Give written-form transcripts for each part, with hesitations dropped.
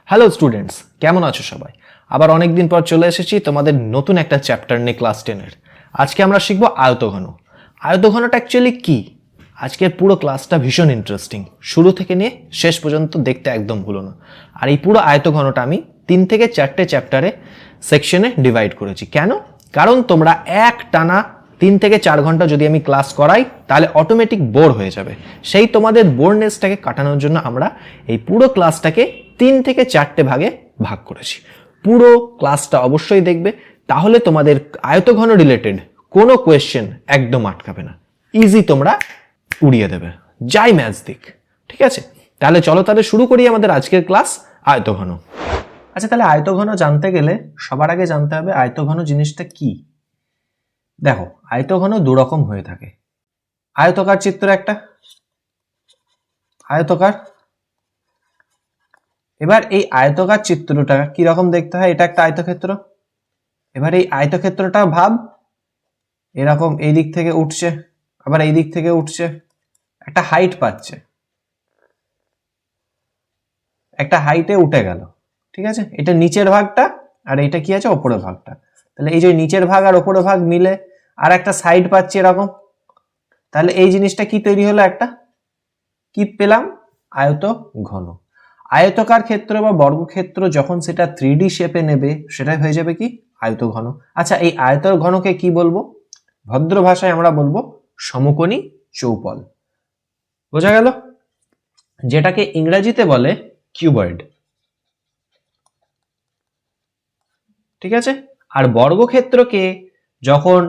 Hello students, কেমন আছো সবাই? আবার অনেক দিন পর চলে এসেছি তোমাদের নতুন একটা চ্যাপ্টার নিয়ে ক্লাস 10-এর। আজকে আমরা শিখব আয়তঘন। আয়তঘনটা অ্যাকচুয়ালি কি? আজকের পুরো ক্লাসটা ভীষণ ইন্টারেস্টিং, শুরু থেকে নিয়ে শেষ পর্যন্ত দেখতে একদম ভুলো না। আর এই পুরো আয়তঘনটা আমি 3 থেকে 4টে চ্যাপ্টারে সেকশনে ডিভাইড করেছি। কেন? কারণ তোমরা এক টানা 3 থেকে 4 ঘন্টা যদি আমি ক্লাস করাই তাহলে অটোমেটিক বোর হয়ে যাবে। সেই তোমাদের বোরনেসটাকে কাটানোর জন্য আমরা এই পুরো ক্লাসটাকে 3 থেকে 4টে ভাগে ভাগ করেছি। পুরো ক্লাসটা অবশ্যই দেখবে, তাহলে তোমাদের আয়তঘন রিলেটেড কোনো কোয়েশ্চেন একদম আটকাবে না, ইজি তোমরা উড়িয়ে দেবে, যাই ম্যাথস দিক। ঠিক আছে, তাহলে চলো শুরু করি আমাদের আজকের ক্লাস আয়তঘন। আচ্ছা, তাহলে আয়তঘন জানতে গেলে সবার আগে জানতে হবে আয়তঘন জিনিসটা কি। দেখো, আয়তঘন দু রকম হয়ে থাকে। আয়তকার চিত্র একটা, আয়তকার। এবার এই আয়তকার চিত্রটা কি রকম দেখতে হয়? এটা একটা আয়তক্ষেত্র। এবার এই আয়তক্ষেত্রটা ভাব এরকম এই দিক থেকে উঠছে, আবার এই দিক থেকে উঠছে, একটা হাইট পাচ্ছে, একটা হাইটে উঠে গেল। ঠিক আছে, এটা নিচের ভাগটা আর এইটা কি আছে? ওপরের ভাগটা। তাহলে এই যে নিচের ভাগ আর ওপরের ভাগ মিলে আর একটা সাইড পাচ্ছি এরকম। তাহলে এই জিনিসটা কি তৈরি হলো? একটা কি পেলাম? আয়ত ঘন। আয়তকার ক্ষেত্র বা বর্গক্ষেত্র যখন সেটা 3D শেপে নেবে সেটাই হয়ে যাবে কি? আয়তঘন। আচ্ছা, এই আয়তর ঘনকে কি বলবো? ভদ্র ভাষায় আমরা বলবো সমকোণী চৌপল। বোঝা গেল? যেটাকে ইংরেজিতে বলে কিউবয়েড। ঠিক আছে, আর বর্গক্ষেত্রকে যখন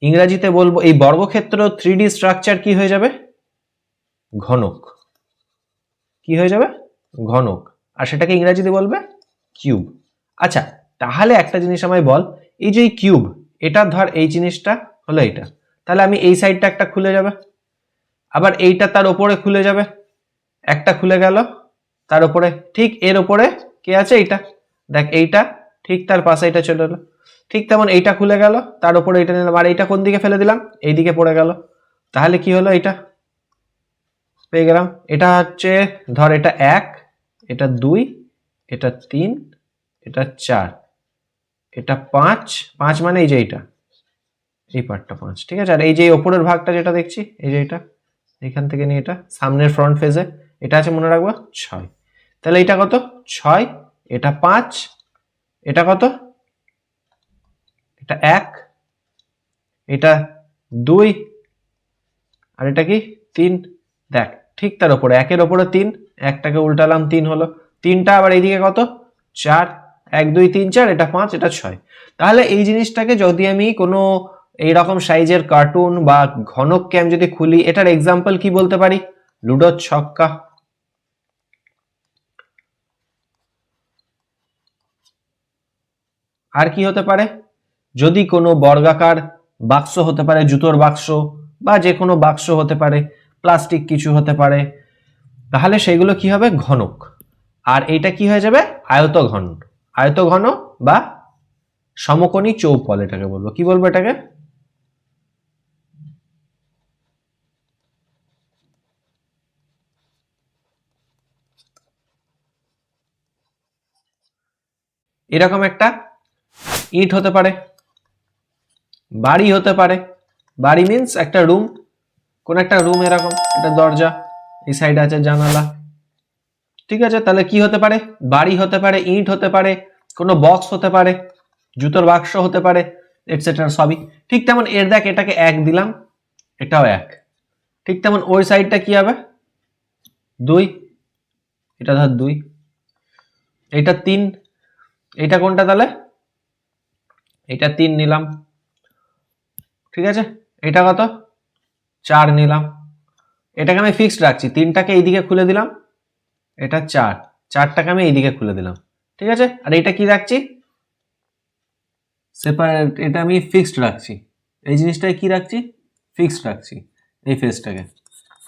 ইংরেজিতে বলবো, এই বর্গক্ষেত্র 3D স্ট্রাকচার কি হয়ে যাবে? ঘনক। কি হয়ে যাবে? ঘনক। আর সেটাকে ইংরেজিতে বলবে কিউব। আচ্ছা, তাহলে একটা জিনিস আমায় বল, এই যে কিউব, এটা ধর এই জিনিসটা হলো এটা, তাহলে আমি এই সাইডটা একটা খুলে যাবে, আবার এইটা তার উপরে খুলে যাবে, একটা খুলে গেল তার উপরে, ঠিক এর উপরে কে আছে? এইটা। দেখ, এইটা ঠিক তার পাশে এটা চলে এলো, ঠিক তেমন এইটা খুলে গেল তার উপরে এটা নিলাম, আর এইটা কোন দিকে ফেলে দিলাম? এই দিকে পড়ে গেল। তাহলে কি হলো? এটা পেয়ে গেলাম। এটা হচ্ছে ধর এটা 1, এটা 2, এটা 3, এটা 4, এটা 5, 5 মানে এই যে এইটা, এই পার্টটা 5। ঠিক আছে, আর এই যে ওপরের ভাগটা যেটা দেখছি, এই যে এটা, এখান থেকে নিয়ে এটা সামনের ফ্রন্ট ফেজে এটা আছে, মনে রাখবো 6। তাহলে এটা কত? 6, এটা 5, এটা কত? এটা 1, এটা 2, আর এটা কি? 3। দেখ, ঠিক তার উপরে, 1-এর উপরে 3, একটাকে উল্টালাম 3 হলো, 3টা আবার এইদিকে কত? 4, 1 2 3 4, এটা 5, এটা 6। তাহলে এই জিনিসটাকে যদি আমি কোনো এইরকম সাইজের কার্টুন বা ঘনককে আমি যদি খুলি, এটার এক্সাম্পল কি বলতে পারি? লুডোর ছক্কা। আর কি হতে পারে? যদি কোনো বর্গাকার বাক্স হতে পারে, জুতোর বাক্স বা যে কোনো বাক্স হতে পারে, প্লাস্টিক কিছু হতে পারে, তাহলে সেগুলো কি হবে? ঘনক। আর এইটা কি হয়ে যাবে? আয়তঘন। আয়তঘন বা সমকোণী চৌপল এটাকে বলবো। কি বলবো এটাকে? এরকম একটা ইট হতে পারে, বাড়ি হতে পারে। বাড়ি মিন্স একটা রুম, কোন একটা রুম, এরকম একটা দরজা, এই সাইডে আছে জানালা। ঠিক আছে, তাহলে কি হতে পারে? বাড়ি হতে পারে, ইট হতে পারে, কোনো বক্স হতে পারে, জুতোর বাক্স হতে পারে, এটসেট্রা সবই। ঠিক তেমন এর দেখ, এটাকে 1 দিলাম, এটাও 1। ঠিক তেমন ওই সাইডটা কি হবে? 2, এটা ধর 2, এটা 3, এটা কোনটা তাহলে? এটা 3 নিলাম। ঠিক আছে, এটা কত? 4 নিলাম। এটাকে আমি ফিক্সড রাখছি, 3টাকে এইদিকে খুলে দিলাম, এটা 4, 4টাকে আমি এইদিকে খুলে দিলাম। ঠিক আছে, আর এটা কি রাখছি? সেপারেট, এটা আমি ফিক্সড রাখছি। এই জিনিসটাকে কি রাখছি? ফিক্সড রাখছি, এই ফেজটাকে,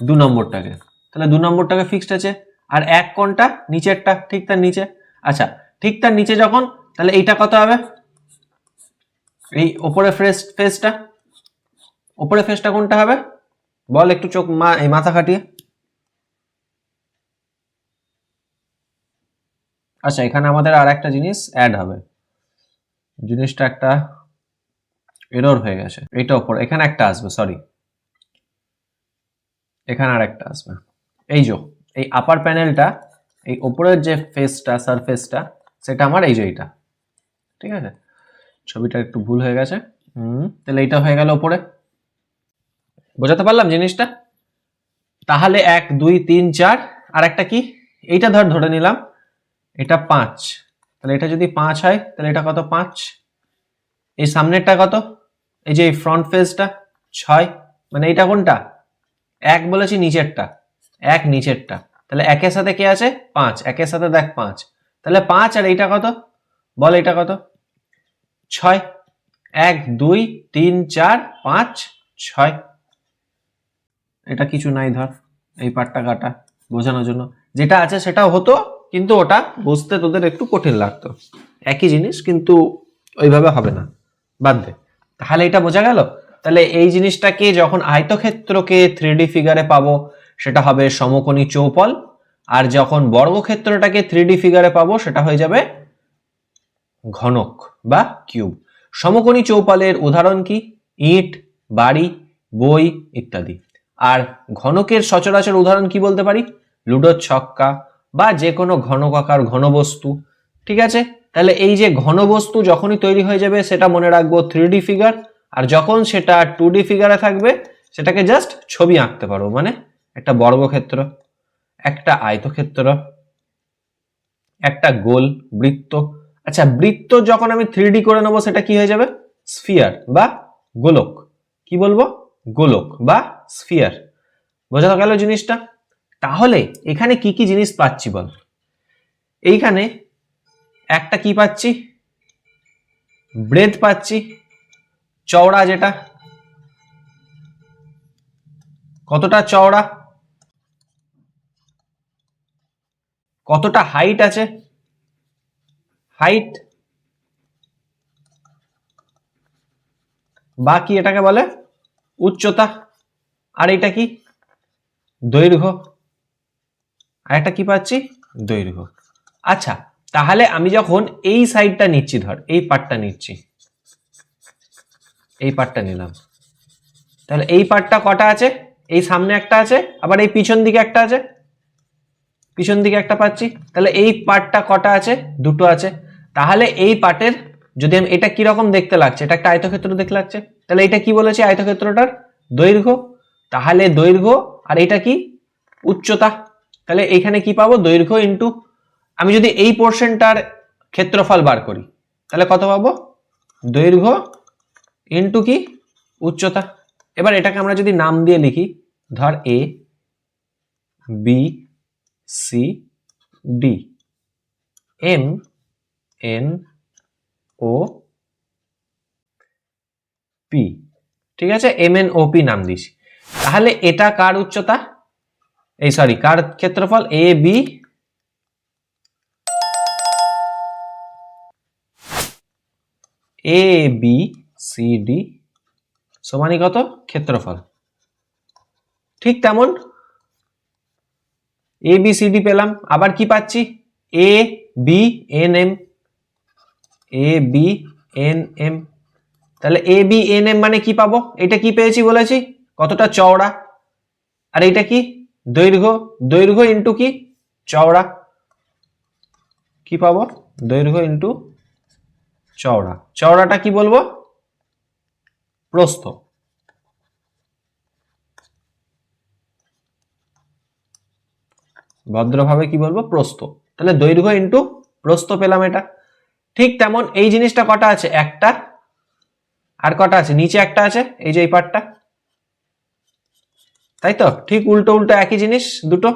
2 নম্বরটাকে। তাহলে 2 নম্বরটাকে ফিক্সড আছে। আর 1 কোনটা? নিচেরটা, ঠিক তার নিচে। আচ্ছা, ঠিক তার নিচে যখন, তাহলে এইটা কত হবে? এই ওপরে ফেজটা, ওপরে ফেজটা কোনটা হবে? বল একটু, চোখ মাথা খাটিয়ে। আচ্ছা, এখানে আমাদের আর একটা জিনিস অ্যাড হবে, জিনিসটা একটা এরর হয়ে গেছে, এইটা উপর এখানে একটা আসবে, সরি এখানে আর একটা আসবে। এই যে এই আপার প্যানেলটা, এই উপরের যে ফেসটা সারফেসটা সেটা আমার এই যে এইটা, ঠিক আছে, ছবিটা একটু ভুল হয়ে গেছে। তাহলে এইটা হয়ে গেল উপরে, বোঝাতে পারলাম জিনিসটা? তাহলে 1 2 3 4 আর একটা কি, এইটা ধরে নিলাম এটা 5, তাহলে এটা যদি 5 হয় তাহলে এটা কত 5, এই সামনেরটা কত, এই যে ফ্রন্ট ফেসটা 6, মানে এইটা কোনটা 1 বলেছি, নিচেরটা 1 নিচেরটা, তাহলে 1 এর সাথে কে আছে 5, 1 এর সাথে দেখ 5, তাহলে 5 আর এইটা কত বল, এটা কত 6, 1 2 3 4 5 6, এটা কিছু নাই ধর, এই পার্টটা কাটা বোঝানোর জন্য, যেটা আছে সেটাও হতো কিন্তু ওটা বুঝতে তোদের একটু কঠিন লাগতো, একই জিনিস কিন্তু ওইভাবে হবে না, বাদ দে। তাহলে এটা বোঝা গেল। তাহলে এই জিনিসটাকে যখন আয়তক্ষেত্রকে 3D ফিগারে পাবো সেটা হবে সমকোণী চৌপল, আর যখন বর্গক্ষেত্রটাকে 3D ফিগারে পাবো সেটা হয়ে যাবে ঘনক বা কিউব। সমকোণী চৌপালের উদাহরণ কি, ইট, বাড়ি, বই ইত্যাদি। আর ঘনকের সচরাচর উদাহরণ কি বলতে পারি, লুডোর ছক্কা বা যে কোনো ঘনকাকার ঘনবস্তু, ঠিক আছে। তাহলে এই যে ঘনবস্তু যখনই তৈরি হয়ে যাবে সেটা মনে রাখবো 3D ফিগার, আর যখন সেটা 2D ফিগারে থাকবে সেটাকে জাস্ট ছবি আঁকতে পারবো, মানে একটা বর্গক্ষেত্র, একটা আয়তক্ষেত্র, একটা গোল, বৃত্ত। আচ্ছা, বৃত্ত যখন আমি 3D করে নেবো সেটা কি হয়ে যাবে, স্ফিয়ার বা গোলক। কি বলবো, গোলক বা স্ফিয়ার। বোঝা গেল জিনিসটা? তাহলে এখানে কি কি জিনিস পাচ্ছি বল, এইখানে একটা কি পাচ্ছি, ব্রেথ পাচ্ছি, চওড়া, যেটা কতটা চওড়া, কতটা হাইট আছে, হাইট বা কি এটাকে বলে উচ্চতা, আর এটা কি দৈর্ঘ্য, আর একটা কি পাচ্ছি দৈর্ঘ্য। আচ্ছা, তাহলে আমি যখন এই সাইডটা নিচ্ছি, ধর এই পার্টটা নিচ্ছি, এই পার্টটা নিলাম, তাহলে এই পার্টটা কটা আছে, এই সামনে একটা আছে, আবার এই পিছন দিকে একটা আছে, পিছন দিকে একটা পাচ্ছি, তাহলে এই পার্টটা কটা আছে, দুটো আছে। তাহলে এই পার্টের যদি আমি, এটা কিরকম দেখতে লাগছে, এটা একটা আয়তক্ষেত্র দেখতে লাগছে, তাহলে এটা কি বলেছি আয়তক্ষেত্রটার দৈর্ঘ্য, তাহলে দৈর্ঘ্য আর এটা কি উচ্চতা, তাহলে এখানে কি পাবো দৈর্ঘ্য ইন্টু, আমি যদি এই পোর্শনটার ক্ষেত্রফল বার করি তাহলে কত পাবো, দৈর্ঘ্য ইন্টু কি উচ্চতা। এবার এটাকে আমরা যদি নাম দিয়ে লিখি, ধর A B C D, M N O P, ঠিক আছে, এম এন ও পি নাম দিস। তাহলে এটা কার উচ্চতা, এই সরি কার ক্ষেত্রফল, এ বি সি ডি সমানই কত ক্ষেত্রফল। ঠিক তেমন এ বি সি ডি পেলাম, আবার কি পাচ্ছি A B N M, A B N M, তাহলে এ বি এন এম মানে কি পাবো, এটা কি পেয়েছি বলেছি কতটা চওড়া, আর এটা কি দৈর্ঘ্য, দৈর্ঘ্য ইন্টু কি চওড়া, কি পাবো দৈর্ঘ্য ইন্টু চওড়া, চওড়াটা কি বলবো প্রস্থ, ভদ্রভাবে কি বলবো প্রস্থ, তাহলে দৈর্ঘ্য ইন্টু প্রস্থ পেলাম এটা। ঠিক তেমন এই জিনিসটা কটা আছে, একটা, আর কটা আছে নিচে একটা আছে, এই যে এই পার্টটা, তাই তো, ঠিক উল্টো উল্টো একই জিনিস দুটো,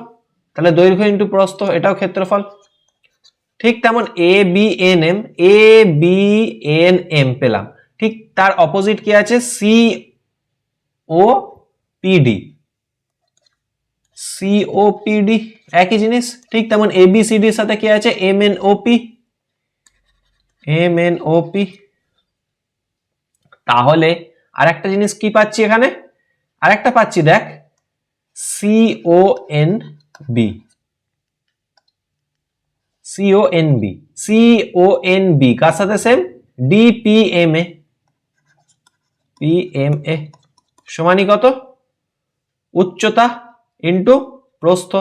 তাহলে দৈর্ঘ্য ইন্টু প্রস্থ, এটাও ক্ষেত্রফল। ঠিক তেমন A B N M, A B N M পেলাম, ঠিক তার অপোজিট কি আছে সি ও পিডি, সি ও পিডি একই জিনিস। ঠিক তেমন এ বি সি ডির সাথে কি আছে M N O P, M N O P. তাহলে আর একটা জিনিস কি পাচ্ছি এখানে, আর একটা পাচ্ছি দেখ C O N B, CONB, CONB কার সাথে সেম, DPMA, PMA সমানই কত, উচ্চতা ইন্টু প্রস্থ।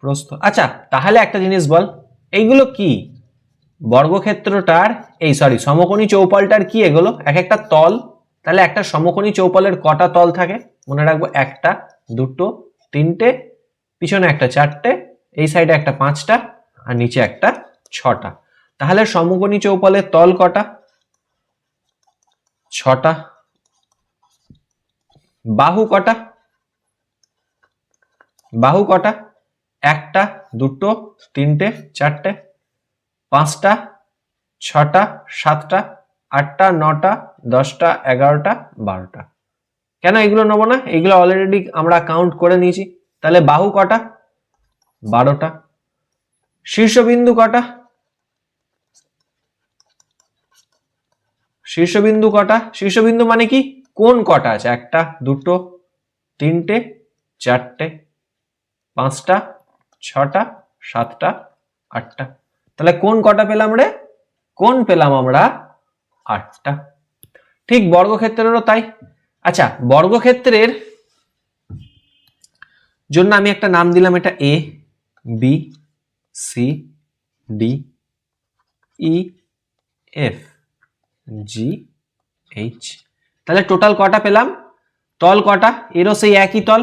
প্রস্থ। আচ্ছা তাহলে একটা জিনিস বল, এইগুলো কি বর্গক্ষেত্রটার, এই সরি সমকোণী চৌপালটার কি এগুলো, এক একটা তল। তাহলে একটা সমকোণী চৌপালের কটা তল থাকে, মনে রাখবো একটা, দুটো, তিনটে, পিছনে একটা চারটে, এই সাইডে একটা পাঁচটা, আর নিচে একটা ছটা। তাহলে সমকোণী চৌপালের তল কটা, ছটা। বাহু কটা, বাহু কটা, একটা, দুটো, তিনটে, চারটে, পাঁচটা, ছটা, সাতটা, আটটা, নটা, দশটা, এগারোটা, বারোটা। কেন এগুলো নেবো না, এগুলো অলরেডি আমরা কাউন্ট করে নিয়েছি। তাহলে বাহু কটা, 12টা। শীর্ষবিন্দু কটা, শীর্ষবিন্দু কটা, শীর্ষবিন্দু মানে কি, কোণ কটা আছে, একটা, দুটো, তিনটে, চারটে, পাঁচটা, ছটা, সাতটা, আটটা। তাহলে কোণ কটা পেলাম রে, কোণ পেলাম আমরা 8টা। ঠিক বর্গক্ষেত্রেরও তাই। আচ্ছা বর্গক্ষেত্রের জন্য আমি একটা নাম দিলাম, এটা A B C D E F G H। তাহলে টোটাল কটা পেলাম, তল কটা, এরও সেই একই তল,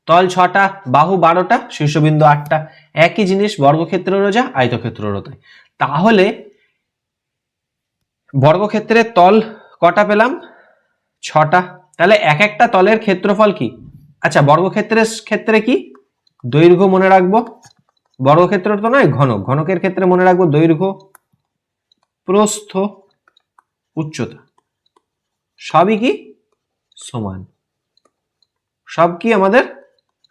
তল 6টা, বাহু 12টা, শীর্ষবিন্দু 8টা। একই জিনিস বর্গক্ষেত্রেরও যা, আয়তক্ষেত্রেরও তাই। তাহলে বর্গক্ষেত্রের তল কটা পেলাম, 6টা। তাহলে এক একটা তলের ক্ষেত্রফল কি, আচ্ছা বর্গক্ষেত্রের ক্ষেত্রে কি, দৈর্ঘ্য মনে রাখবো, বর্গক্ষেত্র তো নয়, ঘনক, ঘনকের ক্ষেত্রে মনে রাখবো দৈর্ঘ্য, প্রস্থ, উচ্চতা, সবই কি সমান, সব কি আমাদের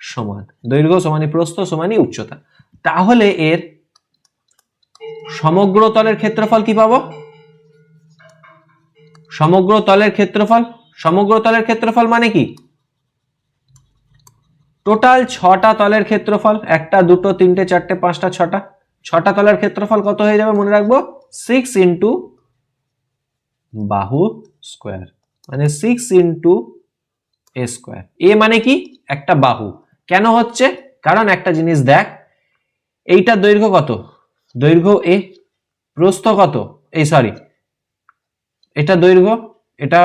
সমান, দৈর্ঘ্য সমানই প্রস্থ সমানই উচ্চতা। তাহলে এর সমগ্র তলের ক্ষেত্রফল কি পাবো, সমগ্র তলের ক্ষেত্রফল, সমগ্র তলের ক্ষেত্রফল মানে কি, টোটাল 6টা তলের ক্ষেত্রফল, একটা, দুটো, তিনটে, চারটে, পাঁচটা, ছটা, 6টা তলের ক্ষেত্রফল কত হয়ে যাবে মনে রাখবো, 6 ইন্টু বাহু স্কোয়ার, মানে 6 ইন্টু এ স্কোয়ার। এ মানে কি, একটা বাহু। কেন হচ্ছে, কারণ একটা জিনিস দেখ, এইটার দৈর্ঘ্য কত, দৈর্ঘ্য এ, প্রস্থ কত, এই সরি এটা দৈর্ঘ্য, এটা,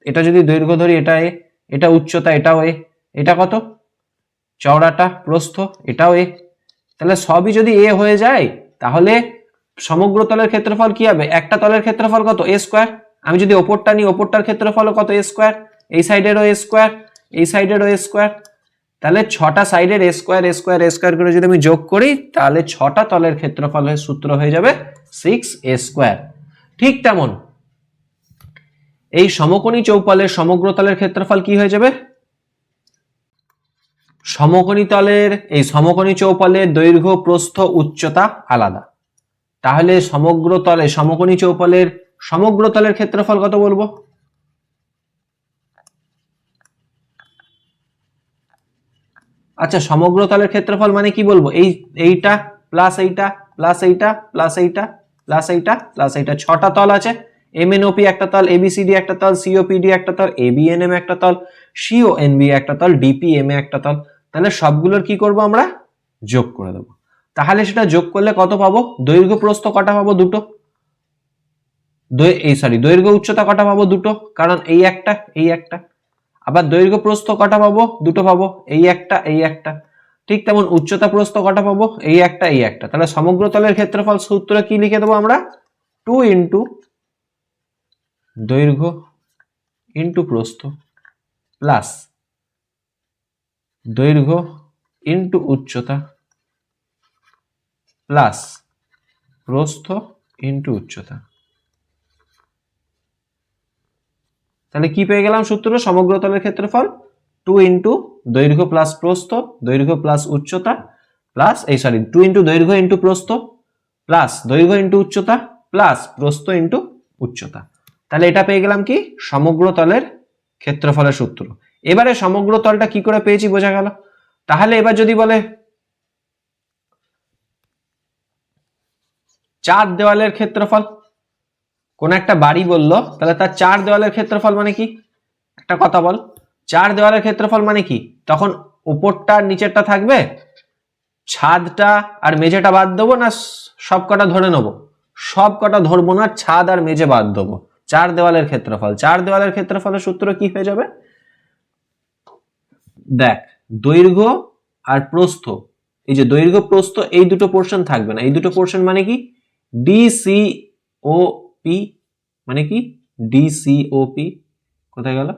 এটা যদি দৈর্ঘ্য ধরি এটা এ, এটা উচ্চতা এটাও এ, এটা কত, চওড়াটা, প্রস্থ এটাও এ। তাহলে সবই যদি এ হয়ে যায়, তাহলে সমগ্র তলের ক্ষেত্রফল কি হবে, একটা তলের ক্ষেত্রফল কত, এ স্কোয়ার। আমি যদি ওপরটা নিই, ওপরটার ক্ষেত্রফল কত, এ স্কোয়ার, এই সাইডেরও এ স্কোয়ার, এই সাইডেরও এ স্কোয়ার। তাহলে 6টা সাইডের এ স্কোয়ার এ স্কোয়ার এ স্কোয়ার করে যদি আমি যোগ করি, তাহলে 6টা তলের ক্ষেত্রফলের সূত্র হয়ে যাবে 6a স্কোয়ার। ঠিক তেমন এই সমকোণী চৌপালের সমগ্র তলের ক্ষেত্রফল কি হয়ে যাবে, সমকোণী তলের, এই সমকোণী চৌপালের দৈর্ঘ্য, প্রস্থ, উচ্চতা আলাদা। তাহলে সমগ্র তলে, সমকোণী চৌপালের সমগ্র তলের ক্ষেত্রফল কত বলবো, আচ্ছা সমগ্র তলের ক্ষেত্রফল মানে কি বলবো, এই এইটা প্লাস এইটা প্লাস এইটা প্লাস এইটা প্লাস এইটা প্লাস এইটা, 6টা তল আছে, এমএনওপি একটা তল, এবিসিডি একটা তল, সিওপিডি একটা তল, এবিএনএম একটা তল, সিওএনবি একটা তল, ডিপিএমএ একটা তল। তাহলে সবগুলোর কি করব আমরা, যোগ করে দেবো। তাহলে সেটা যোগ করলে কত পাবো, দৈর্ঘ্য প্রস্থ কটা পাবো, দুটো, এই সরি দৈর্ঘ্য উচ্চতা কটা পাবো, দুটো, কারণ এই একটা এই একটা। আবার দৈর্ঘ্য প্রস্থ কটা পাবো, দুটো পাবো, এই একটা এই একটা। ঠিক তেমন উচ্চতা প্রস্থ কটা পাবো, এই একটা এই একটা। তাহলে সমগ্র তলের ক্ষেত্রফল সূত্র কি লিখে দেবো আমরা, 2 ইন্টু দৈর্ঘ্য ইন্টু প্রস্থ প্লাস দৈর্ঘ্য ইন্টু উচ্চতা প্লাস প্রস্থ ইন্টু উচ্চতা। তাহলে কি পেয়ে গেলাম সূত্র, সমগ্র তলের ক্ষেত্রফল 2 ইন্টু দৈর্ঘ্য প্লাস প্রস্থ, দৈর্ঘ্য প্লাস উচ্চতা প্লাস, এই সরি 2 ইন্টু দৈর্ঘ্য ইন্টু প্রস্থ প্লাস দৈর্ঘ্য ইন্টু উচ্চতা প্লাস প্রস্থ ইন্টু উচ্চতা। তাহলে এটা পেয়ে গেলাম কি, সমগ্র তলের ক্ষেত্রফলের সূত্র। এবারে সমগ্র তলটা কি করে পেয়েছি বোঝা গেল, তাহলে এবার যদি বলে 4 দেওয়ালের ক্ষেত্রফল, কোন একটা বাড়ি বললো, তাহলে তার 4 দেওয়ালের ক্ষেত্রফল মানে কি? একটা কথা বল, 4 দেওয়ালের ক্ষেত্রফল মানে কি? তখন উপরটা আর নিচেরটা থাকবে, ছাদটা আর মেঝেটা বাদ দেবো না সব কটা ধরে নেবো? সব কটা ধরবো না, ছাদ আর মেঝে বাদ দেবো। 4 দেওয়ালের ক্ষেত্রফল, 4 দেওয়ালের ক্ষেত্রফলের সূত্র কি হয়ে যাবে? দেখ, দৈর্ঘ্য আর প্রস্থ, এই যে দৈর্ঘ্য প্রস্থ এই দুটো পোর্শন থাকবে না। এই দুটো পোর্শন মানে কি? ডিসিওপি মানে কি? ডিসিওপি কোথায় গেল?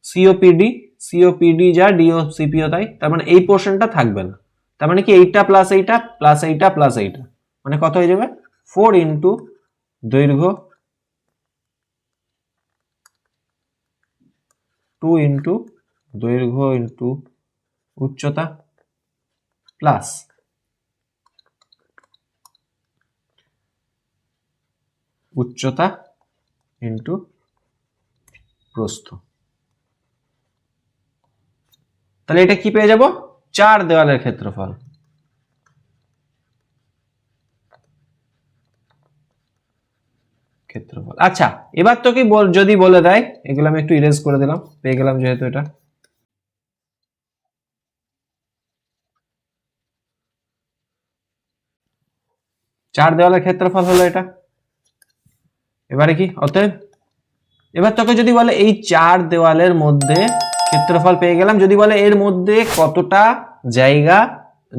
সিওপিডি, সিওপিডি যা ডিওসিপিও তাই। তার মানে এই পোর্শনটা থাকবে না। তার মানে কি এইটা প্লাস এইটা প্লাস এইটা প্লাস এইটা, মানে কত হয়ে যাবে? 4 ইন্টু দৈর্ঘ্য 2 ইন্টু দৈর্ঘ্য ইন্টু উচ্চতা প্লাস উচ্চতা ইন্টু প্রস্থ। তাহলে এটা কি পেয়ে যাব? 4 দেওয়ালের ক্ষেত্রফল। ক্ষেত্রফল। আচ্ছা, এবার তো কি যদি বলে দেয়, এগুলো আমি একটু ইরেজ করে দিলাম, পেয়ে গেলাম যেহেতু এটা। চার দেওয়ালের ক্ষেত্রফল হলো এটা। এবারে কি? অতএব এবার তোকে যদি বলে এই 4 দেওয়ালের মধ্যে ক্ষেত্রফল পেয়ে গেলাম, যদি বলে এর মধ্যে কতটা জায়গা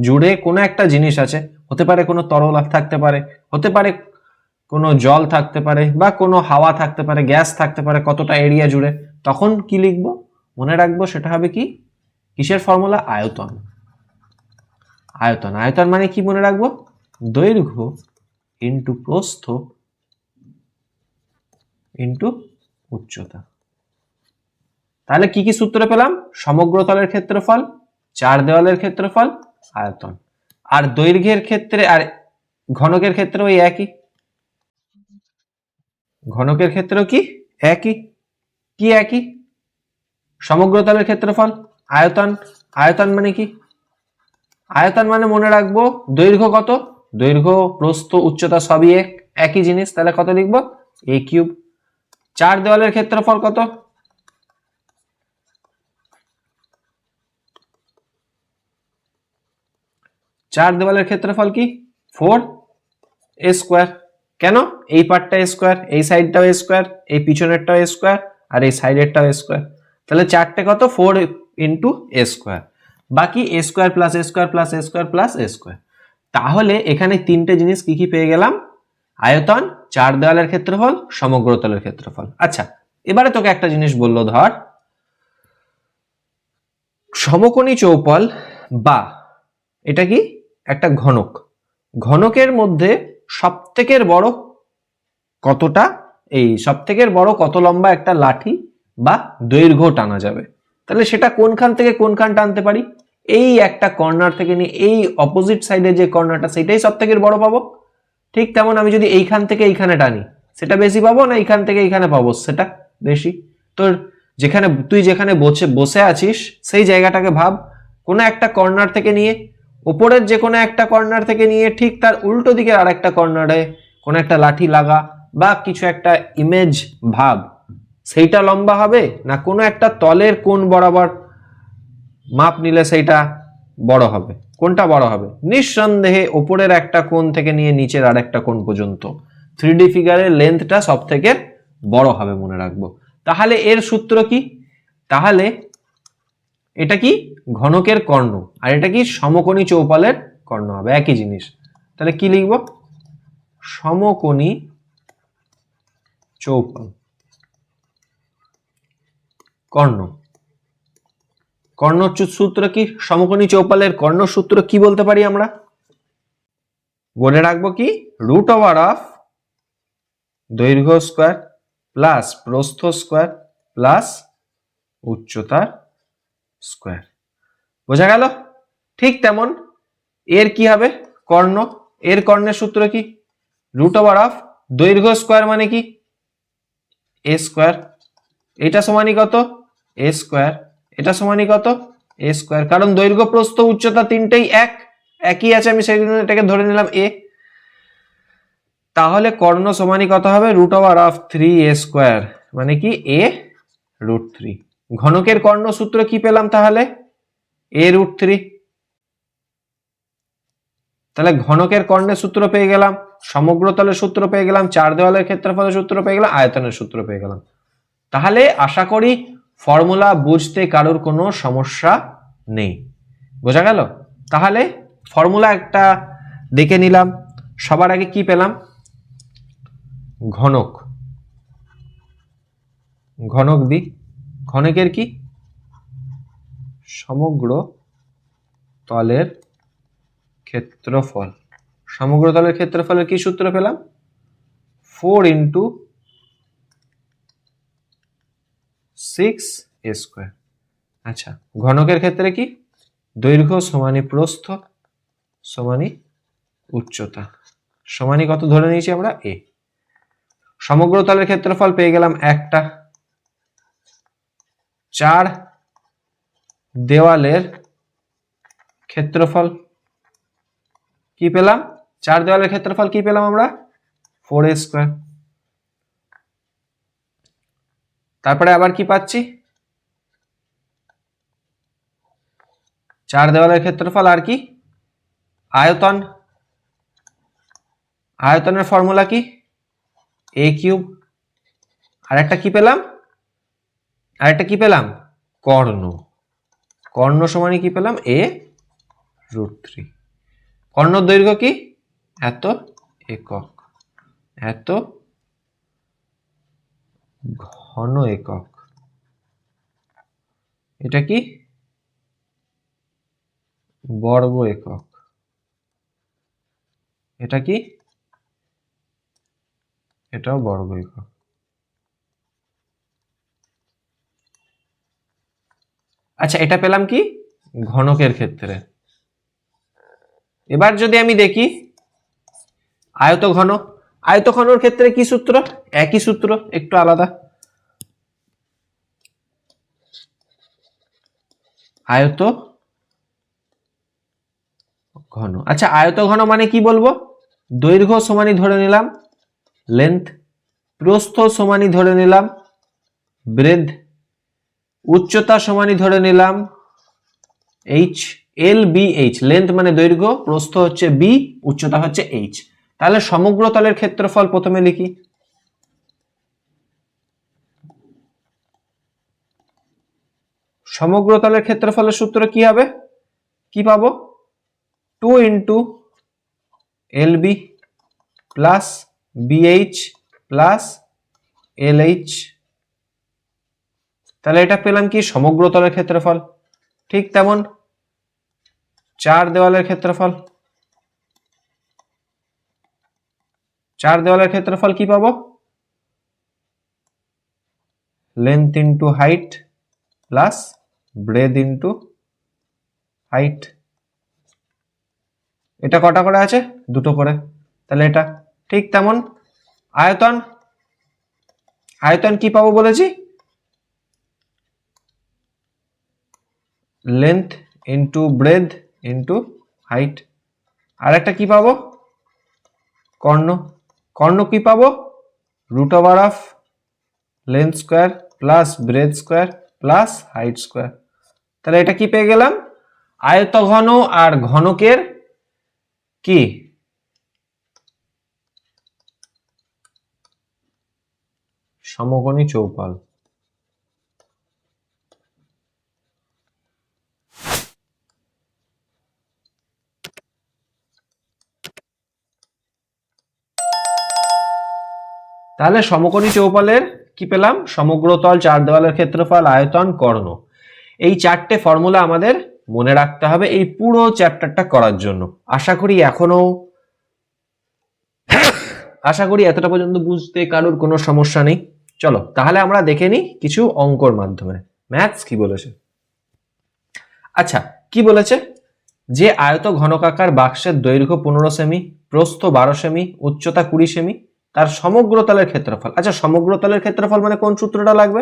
জুড়ে কোনো একটা জিনিস আছে, হতে পারে কোনো তরল থাকতে পারে, হতে পারে কোনো জল থাকতে পারে, বা কোনো হাওয়া থাকতে পারে, গ্যাস থাকতে পারে, কতটা এরিয়া জুড়ে, তখন কি লিখবো? মনে রাখবো সেটা হবে কি? কিসের ফর্মুলা? আয়তন। আয়তন। আয়তন মানে কি মনে রাখবো? দৈর্ঘ্য ইন্টু প্রস্থ ইন্টু উচ্চতা। তাহলে কি কি সূত্র পেলাম? সমগ্র তলের ক্ষেত্রফল, 4 দেওয়ালের ক্ষেত্রফল, আয়তন। আর দৈর্ঘ্যের ক্ষেত্রে আর ঘনকের ক্ষেত্রেও ওই একই। ঘনকের ক্ষেত্রেও কি একই? কি একই? সমগ্র তলের ক্ষেত্রফল, আয়তন। আয়তন মানে কি? আয়তন মানে মনে রাখবো দৈর্ঘ্য কত, দৈর্ঘ্য প্রস্থ উচ্চতা সবই একই জিনিস। তাহলে কত লিখবো? a cube. 4 দেওয়ালের ক্ষেত্রফল কত? চার দেওয়ালের ক্ষেত্রফল কি? 4 a স্কোয়ার। কেন? এই পার্টটা a স্কোয়ার, এই সাইডটাও a স্কোয়ার, এই পিছনেরটাও a স্কোয়ার, আর এই সাইডেরটাও a স্কোয়ার। তাহলে চারটে কত? 4 ইন্টু a স্কোয়ার। বাকি a square plus a square plus a square plus a square. তাহলে এখানে তিনটে জিনিস কি কি পেয়ে গেলাম? আয়তন, 4 দেওয়ালের ক্ষেত্রফল, সমগ্র তলের ক্ষেত্রফল। আচ্ছা, এবারে তোকে একটা জিনিস বললো, ধর সমকোণী চৌপল বা এটা কি একটা ঘনক, ঘনকের মধ্যে সবথেকের বড় কতটা, এই সবথেকের বড় কত লম্বা একটা লাঠি বা দৈর্ঘ্য টানা যাবে, তাহলে সেটা কোনখান থেকে কোনখান টানতে পারি? এই একটা কর্নার থেকে নিয়ে এই অপোজিট সাইডে যে কর্নারটা, সেটাই সবথেকে বড় পাবো। ঠিক তেমন আমি যদি এইখান থেকে এইখানে টানি, সেটা বেশি পাবো না এইখান থেকে এইখানে পাবো সেটা বেশি? তোর যেখানে তুই যেখানে বসে আছিস সেই জায়গাটাকে ভাব, কোনো একটা কর্নার থেকে নিয়ে, উপরের যে কোনো একটা কর্নার থেকে নিয়ে ঠিক তার উল্টো দিকে আর একটা কর্নারে কোনো একটা লাঠি লাগা বা কিছু একটা ইমেজ ভাব, সেইটা লম্বা হবে না কোনো একটা তলের কোণ বরাবর মাপ নিলে সেইটা বড় হবে? কোনটা বড় হবে? নিঃসন্দেহে উপরের একটা কোণ থেকে নিয়ে নিচের আর একটা কোণ পর্যন্ত 3D ফিগারের লেন্থটা সব থেকে বড় হবে, মনে রাখবো। তাহলে এর সূত্র কি? তাহলে এটা কি? ঘনকের কর্ণ, আর এটা কি? সমকোণী চৌপালের কর্ণ হবে, একই জিনিস। তাহলে কি লিখব? সমকোণী চৌপাল কর্ণ। কর্ণ সূত্র কি? সমকোণী চৌপালের কর্ণ সূত্র কি বলতে পারি আমরা? বলে রাখবো কি? রুট ওভার অফ দৈর্ঘ্য স্কোয়ার প্লাস প্রস্থ স্কোয়ার প্লাস উচ্চতা স্কোয়ার। বোঝা গেল? ঠিক তেমন এর কি হবে? কর্ণ। এর কর্ণের সূত্র কি? রুট ওভার অফ দৈর্ঘ্য স্কোয়ার মানে কি? এ স্কোয়ার। এটা সমানই কত? এ স্কোয়ার। এটা সমানই কত? এ স্কোয়ার, কারণ দৈর্ঘ্য প্রস্থ উচ্চতা তিনটেই একই আছে, আমি সেই জন্য এটাকে ধরে নিলাম এ। তাহলে কর্ণ সমানই কত হবে, √3a², মানে কি a√3। ঘনকের কর্ণ সূত্র কি পেলাম তাহলে, a√3। তাহলে ঘনকের কর্ণের সূত্র পেয়ে গেলাম, সমগ্র তলের সূত্র পেয়ে গেলাম, চার দেওয়ালের ক্ষেত্রফলের সূত্র পেয়ে গেলাম, আয়তনের সূত্র পেয়ে গেলাম। তাহলে আশা করি ফর্মুলা বুঝতে কারোর কোনো সমস্যা নেই, বোঝা গেল? তাহলে ফর্মুলা একটা দেখে নিলাম। সবার আগে কি পেলাম, ঘনক। ঘনক দি, ঘনকের কি, সমগ্র তলের ক্ষেত্রফল। সমগ্র তলের ক্ষেত্রফলের কি সূত্র পেলাম, 4 × 6a²। আচ্ছা, ঘনকের ক্ষেত্রে কি, দৈর্ঘ্য সমানি প্রস্থ সমানি উচ্চতা সমানি কত ধরে নিয়েছি আমরা, a। সমগ্র তলের ক্ষেত্রফল পেয়ে গেলাম একটা, চার দেওয়ালের ক্ষেত্রফল কি পেলাম, চার দেওয়ালের ক্ষেত্রফল কি পেলাম আমরা, 4a²। তারপরে আবার কি পাচ্ছি, চার দেওয়ালের ক্ষেত্রফল আর কি, আয়তন। আয়তনের ফর্মুলা কি, a³। আর একটা কি পেলাম, কর্ণ। কর্ণ সমানই কি পেলাম, a√3। কর্ণ দৈর্ঘ্য কি, এত একক, এত ঘন একক। এটা কি, বর্গ একক। এটা কি, এটাও বর্গ একক। আচ্ছা, এটা পেলাম কি, ঘনকের ক্ষেত্রে। এবার যদি আমি দেখি আয়তঘন, আয়তঘনর ক্ষেত্রে কি সূত্র, একই সূত্র, একটু আলাদা। আয়ত ঘন। আচ্ছা, আয়ত ঘন মানে কি বলবো, দৈর্ঘ্য সমানি ধরে নিলাম লেন্থ, প্রস্থ সমানি ধরে নিলাম ব্রেড, উচ্চতা সমানি ধরে নিলাম h, LBH। লেন্থ মানে দৈর্ঘ্য, প্রস্থ হচ্ছে b, উচ্চতা হচ্ছে h। তাহলে সমগ্র তলের ক্ষেত্রফল প্রথমে লিখি। সমগ্র তলের ক্ষেত্রফলের সূত্র কি হবে, কি পাবো, 2 × LB plus BH plus LH। তাহলে এটা পেলাম কি, সমগ্র তলের ক্ষেত্রফল। ঠিক তেমন চার দেওয়ালের ক্ষেত্রফল, চার দেওয়ালের ক্ষেত্রফল কি পাবো, length into height plus bread into height. এটা কটা করে আছে, দুটো করে। তাহলে এটা ঠিক তেমন আয়তন। আয়তন কি পাবো বলেছি, length into breadth into height. আর একটা কি পাবো, কর্ণ। কর্ণ কি পাবো, √of length square plus breadth square plus height square. তাহলে এটা কি পেয়ে গেলাম, আয়তঘন আর ঘনকের কি, সমকোণী চৌপাল। তাহলে সমকোণী চৌপালের কি পেলাম, সমগ্র তল, চার দেওয়ালের ক্ষেত্রফল, আয়তন, কর্ণ। এই চারটে ফর্মুলা আমাদের মনে রাখতে হবে এই পুরো চ্যাপ্টারটা করার জন্য। আশা করি এতটা পর্যন্ত বুঝতে কারোর কোনো সমস্যা নেই। চলো তাহলে আমরা দেখে নিই কিছু অঙ্কর মাধ্যমে ম্যাথস কি বলেছে। আচ্ছা, কি বলেছে, যে আয়ত ঘনকাকার বাক্সের দৈর্ঘ্য 15 সেমি, প্রস্থ 12 সেমি, উচ্চতা 20 সেমি, তার সমগ্র তলের ক্ষেত্রফল। আচ্ছা, সমগ্র তলের ক্ষেত্রফল মানে কোন সূত্রটা লাগবে,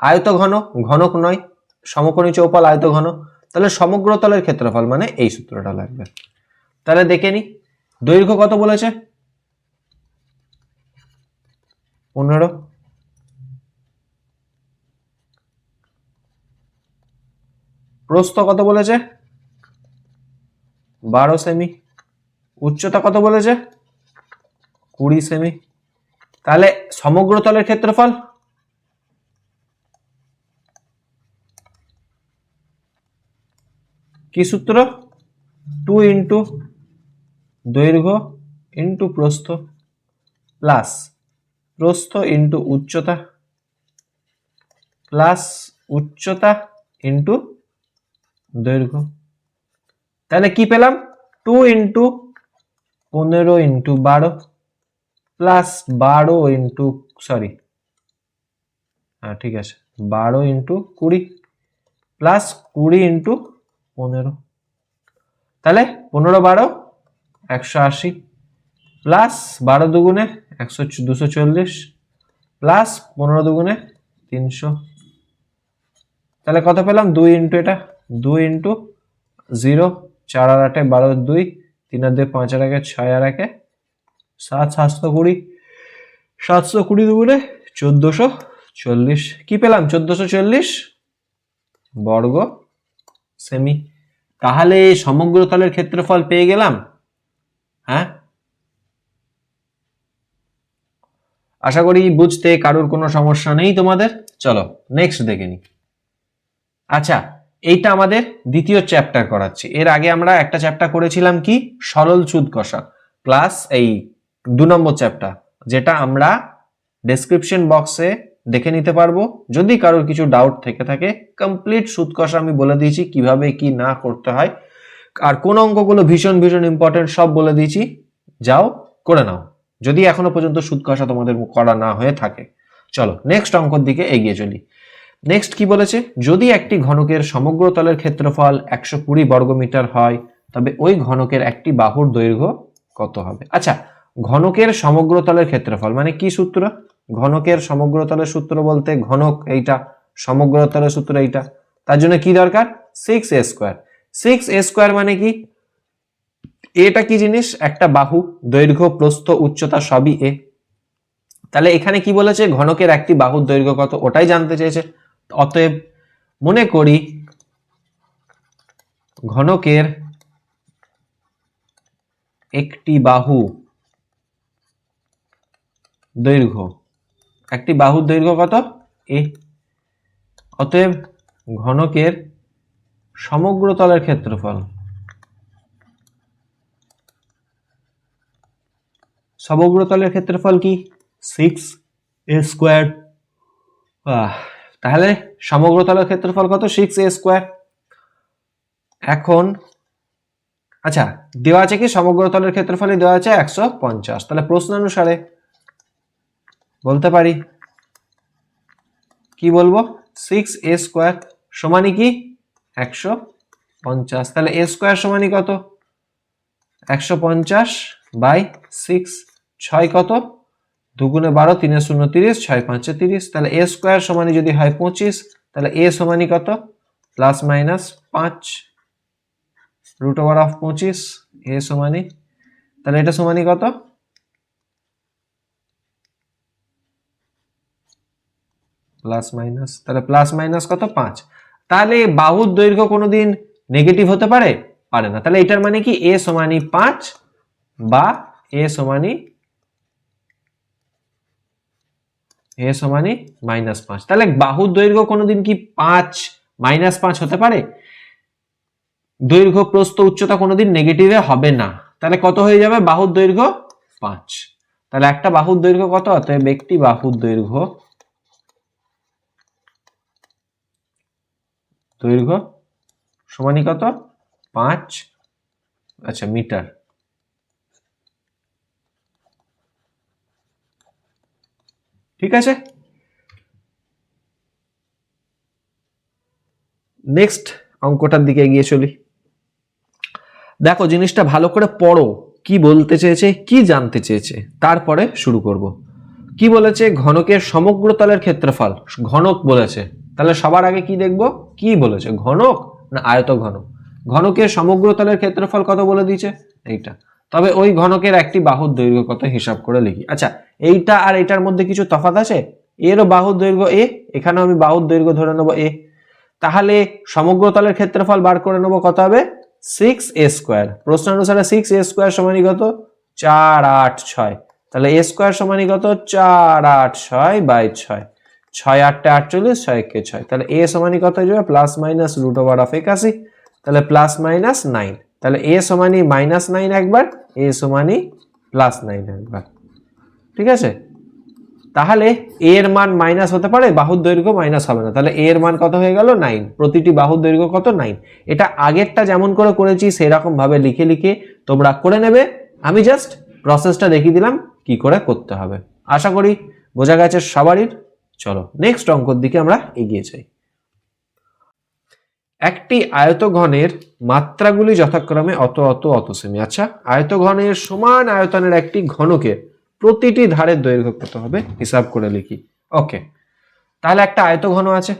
আয়ত ঘন, ঘনক নয়, সমকোণী চৌপাল আয়ত ঘন। তাহলে সমগ্র তলের ক্ষেত্রফল মানে এই সূত্রটা লাগবে। তাহলে দেখে নি দৈর্ঘ্য কত বলেছে 15, প্রস্থ কত বলেছে 12 সেমি, উচ্চতা কত বলেছে 20 সেমি। তাহলে সমগ্র তলের ক্ষেত্রফল কি সূত্র 2 ইন্টু দৈর্ঘ্য ইন্টু প্রস্থ প্লাস প্রস্থ ইন্টু উচ্চতা প্লাস উচ্চতা ইন্টু দৈর্ঘ্য। তাহলে কি পেলাম 2 ইন্টু 15 ইন্টু 12 প্লাস 12 ইন্টু ঠিক আছে 12 ইন্টু 20 প্লাস 20 ইন্টু 15। তাহলে 15 12 180 প্লাস 12 দুগুণে 240 প্লাস 15 দুগুণে 300। তাহলে কত পেলাম 2 ইন্টু এটা 2 ইন্টু 0 4 আর 8 12 2 3 আর 2 5 আর 1 6 আর 1 7 720 720 দুগুণে 1440। কি পেলাম 1440 বর্গ সেমি। তাহলে সমগ্র তলের ক্ষেত্রফল পেয়ে গেলাম। হ্যাঁ, আশা করি বুঝতে কারোর কোনো সমস্যা নেই তোমাদের। চলো নেক্সট দেখে নি। আচ্ছা, এইটা আমাদের দ্বিতীয় চ্যাপ্টার করাচ্ছি। এর আগে আমরা একটা চ্যাপ্টার করেছিলাম কি সরল সুদ কষা, ক্লাস এই 2 নম্বর চ্যাপ্টার, যেটা আমরা ডেসক্রিপশন বক্সে দেখে নিতে পারবো। যদি কারোর কিছু ডাউট থেকে থাকে কমপ্লিট সুদ কষা আমি বলে দিয়েছি কিভাবে কি না করতে হয়, আর কোন অঙ্কগুলো ভীষণ ভীষণ ইম্পর্টেন্ট সব বলে দিয়েছি, যাও করে নাও যদি এখনো পর্যন্ত সুদ কষা তোমাদের করা না হয়ে থাকে। চলো নেক্সট অঙ্কর দিকে এগিয়ে চলি। নেক্সট কি বলেছে, যদি একটি ঘনকের সমগ্র তলের ক্ষেত্রফল 120 বর্গমিটার হয় তবে ওই ঘনকের একটি বাহুর দৈর্ঘ্য কত হবে। আচ্ছা, ঘনকের সমগ্র তলের ক্ষেত্রফল মানে কি সূত্র, ঘনকের সমগ্র তলের সূত্র বলতে ঘনক এইটা, সমগ্র তলের সূত্র এইটা, তার জন্য কি দরকার 6a স্কয়ার। 6a স্কয়ার মানে কি, এটা কি জিনিস, একটা বাহু, দৈর্ঘ্য প্রস্থ উচ্চতা সবই এ। তাহলে এখানে কি বলেছে ঘনকের একটি বাহুর দৈর্ঘ্য কত ওটাই জানতে চেয়েছে। অতএব মনে করি ঘনকের একটি বাহু দৈর্ঘ্য, একটি বাহুর দৈর্ঘ্য কত এ। অতএব ঘনকের সমগ্র তলের ক্ষেত্রফল, সমগ্র তলের ক্ষেত্রফল কি 6a স্কয়ার। তাহলে সমগ্র তলের ক্ষেত্রফল কত 6a স্কয়ার। এখন আচ্ছা দেওয়া আছে কি সমগ্র তলের ক্ষেত্রফলই দেওয়া আছে 150। তাহলে প্রশ্ন অনুসারে বলতে পারি কি বলবো 6a স্কয়ার সমানই কি 150। তাহলে a স্কয়ার সমানই কত 150 বাই 6, 6 কত 2 গুণে 12 3 এর 0 30 6 5 30। তাহলে a স্কয়ার সমানই যদি হয় 25, তাহলে a সমানই কত plus minus 5 root over of 25, a সমানই, তাহলে এটা সমানই কত প্লাস মাইনাস, তাহলে প্লাস মাইনাস কত 5। তাহলে বাহুর দৈর্ঘ্য কোনোদিন নেগেটিভ হতে পারে পারে না। তাহলে এটার মানে কি a সমানই 5 বা a সমানই -5। তাহলে বাহুর দৈর্ঘ্য কোনোদিন কি 5 -5 হতে পারে, দৈর্ঘ্য প্রস্থ উচ্চতা কোনোদিন নেগেটিভে হবে না। তাহলে কত হয়ে যাবে বাহুর দৈর্ঘ্য 5। তাহলে একটা বাহুর দৈর্ঘ্য কত, অতএব একটি বাহুর দৈর্ঘ্য সমানই কত 5 আচ্ছা মিটার। ঠিক আছে, নেক্সট অঙ্কটার দিকে এগিয়ে চলি। দেখো জিনিসটা ভালো করে পড়ো, কি বলতে চেয়েছে কি জানতে চেয়েছে, তারপরে শুরু করব। কি বলেছে ঘনকের সমগ্র তলের ক্ষেত্রফল, ঘনক বলেছে। তাহলে সবার আগে কি দেখব, কি বলেছে ঘনক না আয়তঘন। ঘনকের সমগ্র তলের ক্ষেত্রফল কত বলে দিয়েছে এইটা, তবে ওই ঘনকের একটি বাহুর দৈর্ঘ্য কত হিসাব করে লিখি। আচ্ছা এইটা আর এটার মধ্যে কিছু তফাৎ আছে? এরও বাহুর দৈর্ঘ্য এ, এখানেও আমি বাহুর দৈর্ঘ্য ধরে নেবো এ, তাহলে সমগ্র তলের ক্ষেত্রফল বার করে নেবো কত হবে 6a²। প্রশ্ন অনুসারে 6a² সমানই কত 486, তাহলে a স্কয়ার সমানই কত 486/6, 6 8 48, 6 1 6, তাহলে a সমানই কত হয়ে যাবে প্লাস মাইনাস √81, তাহলে প্লাস মাইনাস 9, তাহলে a সমানই -9 একবার, a সমানই +9 একবার। ঠিক আছে, তাহলে a এর মান মাইনাস হতে পারে, বাহুর দৈর্ঘ্য মাইনাস হবে না, তাহলে a এর মান কত হয়ে গেল 9, প্রতিটি বাহুর দৈর্ঘ্য কত 9। এটা আগেরটা যেমন করে করেছি সেরকম ভাবে লিখে লিখে তোমরা করে নেবে, আমি জাস্ট প্রসেসটা দেখিয়ে দিলাম কি করে করতে হবে। আশা করি বোঝা গেছে সবারই। চলো নেক্সট অঙ্কের দিকে আমরা এগিয়ে যাই। একটি আয়তঘনের মাত্রাগুলি যথাক্রমে অত অত অত সেমি। আচ্ছা আয়তঘনের সমান আয়তনের একটি ঘনকের প্রতিটি ধারের দৈর্ঘ্য কত হবে হিসাব করে লিখি। ওকে, তাহলে একটা আয়তঘন আছে,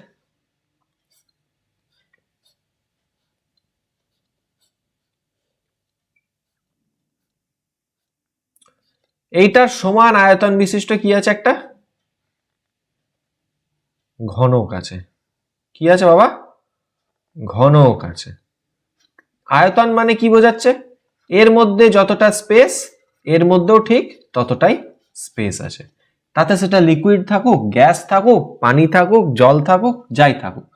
এইটার সমান আয়তন বিশিষ্ট কি আছে একটা ঘনক আছে। কি আছে বাবা? ঘনক আছে। আয়তন মানে কি বোঝাচ্ছে? এর মধ্যে যতটা স্পেস এর মধ্যেও ঠিক ততটাই স্পেস আছে, তাতে সেটা লিকুইড থাকুক, গ্যাস থাকুক, পানি থাকুক, জল থাকুক, যাই থাকুক।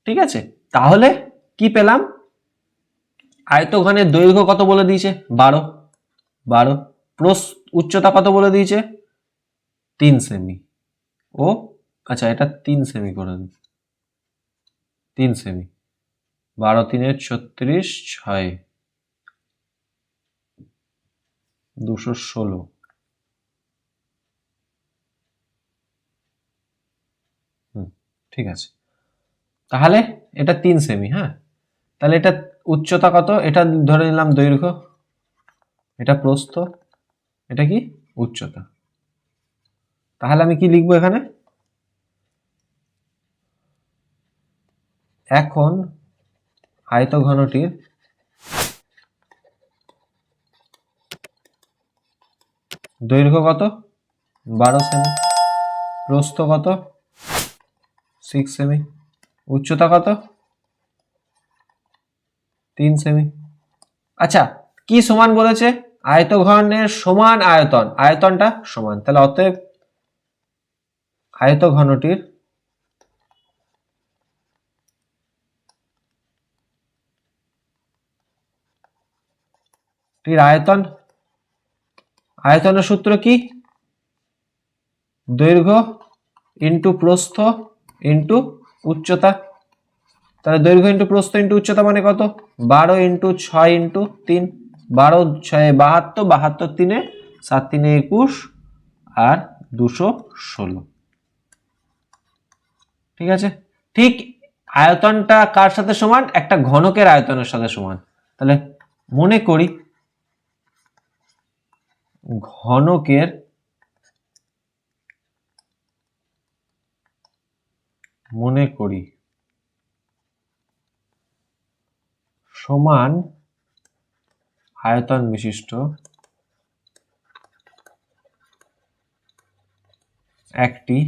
ঠিক আছে, তাহলে কি পেলাম? আয়তঘনের দৈর্ঘ্য কত বলে দিয়েছে 12, উচ্চতা কত বলে দিয়েছে 3 সেমি। ও আচ্ছা এটা 3 সেমি করে দিই, 3 সেমি, 12 3 36, 6 216। ঠিক আছে, তাহলে এটা 3 সেমি। হ্যাঁ, তাহলে এটা উচ্চতা কত, এটা ধরে নিলাম দৈর্ঘ্য, এটা প্রস্থ, এটা কি উচ্চতা। তাহলে আমি কি লিখবো এখানে? এখন আয়তঘনটির দৈর্ঘ্য কত 12 সেমি, প্রস্থ কত 6 সেমি, উচ্চতা কত 3 সেমি। আচ্ছা কি সমান বলেছে? আয়তঘনের সমান আয়তন, আয়তনটা সমান, তাহলে অতএব আয়তঘনটির আয়তন, আয়তনের সূত্র কি? দৈর্ঘ্য ইন্টু প্রস্থ ইন্টু উচ্চতা। তাহলে দৈর্ঘ্য ইন্টু প্রস্থ ইন্টু উচ্চতা মানে কত 12 ইন্টু 6 ইন্টু 3, 12 6 72, 72 3 7 3 21 আর 216। ঠিক আছে, ঠিক আয়তনটা কার সাথে সমান? একটা ঘনকের আয়তনের সাথে সমান। তাহলে মনে করি ঘনকের সমান আয়তন বিশিষ্ট একটি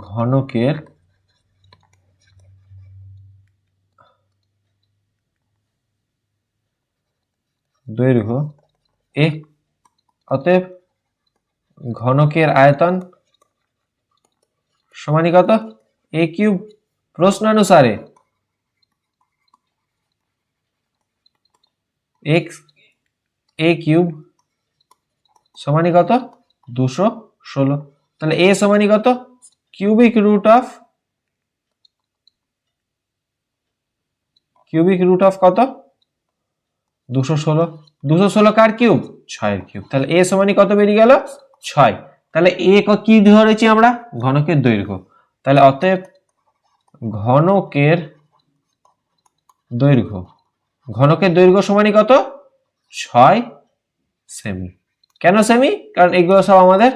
ঘনকের দৈর্ঘ্য এ, অতএব ঘনকের আয়তন সমানই কত a কিউব। প্রশ্ন অনুসারে x a কিউব সমানই কত 216, তাহলে a সমানই কত কিউবিক রুট অফ কত 216, 216 কার কিউব 6 এর কিউব, তাহলে a সমানই কত বেরিয়ে গেল 6। তাহলে a কি ধরেছি আমরা ঘনকের দৈর্ঘ্য, তাহলে অতএব ঘনকের দৈর্ঘ্য সমানই কত 6 সেমি। কেন সেমি? কারণ এগুলো সব আমাদের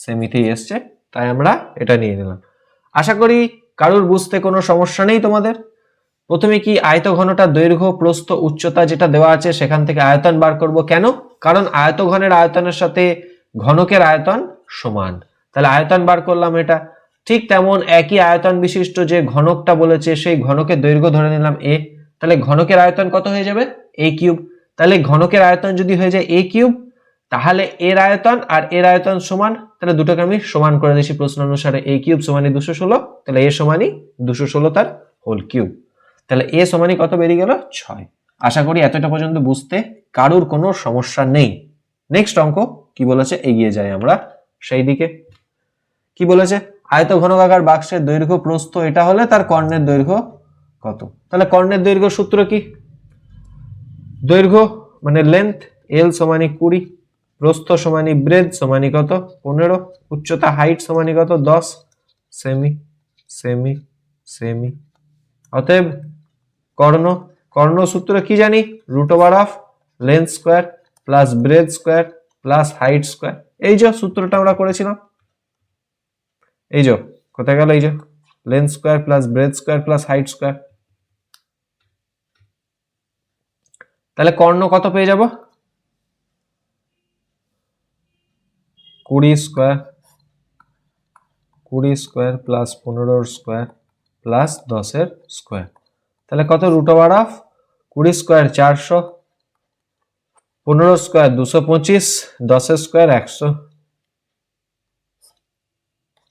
সেমিতেই এসছে, তাই আমরা এটা নিয়ে নিলাম। আশা করি কারোর বুঝতে কোনো সমস্যা নেই তোমাদের? প্রথমে কি আয়তঘনটার দৈর্ঘ্য প্রস্থ উচ্চতা যেটা দেওয়া আছে সেখান থেকে আয়তন বার করব। কেন? কারণ আয়তঘনের আয়তনের সাথে ঘনকের আয়তন সমান, তাহলে আয়তন বার করলাম এটা। ঠিক তেমন একই আয়তন বিশিষ্ট যে ঘনকটা বলেছে সেই ঘনকের দৈর্ঘ্য ধরে নিলাম a, তাহলে ঘনকের আয়তন কত হয়ে যাবে? a cube. তাহলে ঘনকের আয়তন যদি হয়ে যায় a কিউব, তাহলে এর আয়তন আর এর আয়তন সমান, তাহলে দুটোকে আমি সমান করে দিয়েছি প্রশ্ন অনুসারে। a কিউব সমানই 216, তাহলে a সমানই 216 তার হোল কিউব। তাহলে a সমানই কত বেরিয়ে গেল? 6। আশা করি এতটা পর্যন্ত বুঝতে কারুর কোনো সমস্যা নেই। নেক্সট অঙ্ক কি বলেছে, এগিয়ে যাই আমরা সেই দিকে। কি বলেছে? আয়তঘনকাকার বাক্সের দৈর্ঘ্য প্রস্থ এটা হলে তার কর্ণের দৈর্ঘ্য কত? তাহলে কর্ণের দৈর্ঘ্য সূত্র কি? দৈর্ঘ্য মানে লেন্থ এল সমানি 20, প্রস্থ সমানি ব্রেড সমানি কত? 15, উচ্চতা হাইট সমানি কত? 10 সেমি সেমি সেমি। অতএব কর্ণ সূত্র কি জানি? Root over of length square plus breadth square plus height square. এই যে সূত্রটা আমরা করেছিলাম, এই যে কোথায় গেল? এই যে length square plus breadth square plus height square. তাহলে কর্ণ কত পেয়ে যাব? 20 square plus 15 square plus 10 square. তাহলে কত? Root over of 20 square 400, 15 square 225, 10 square 100।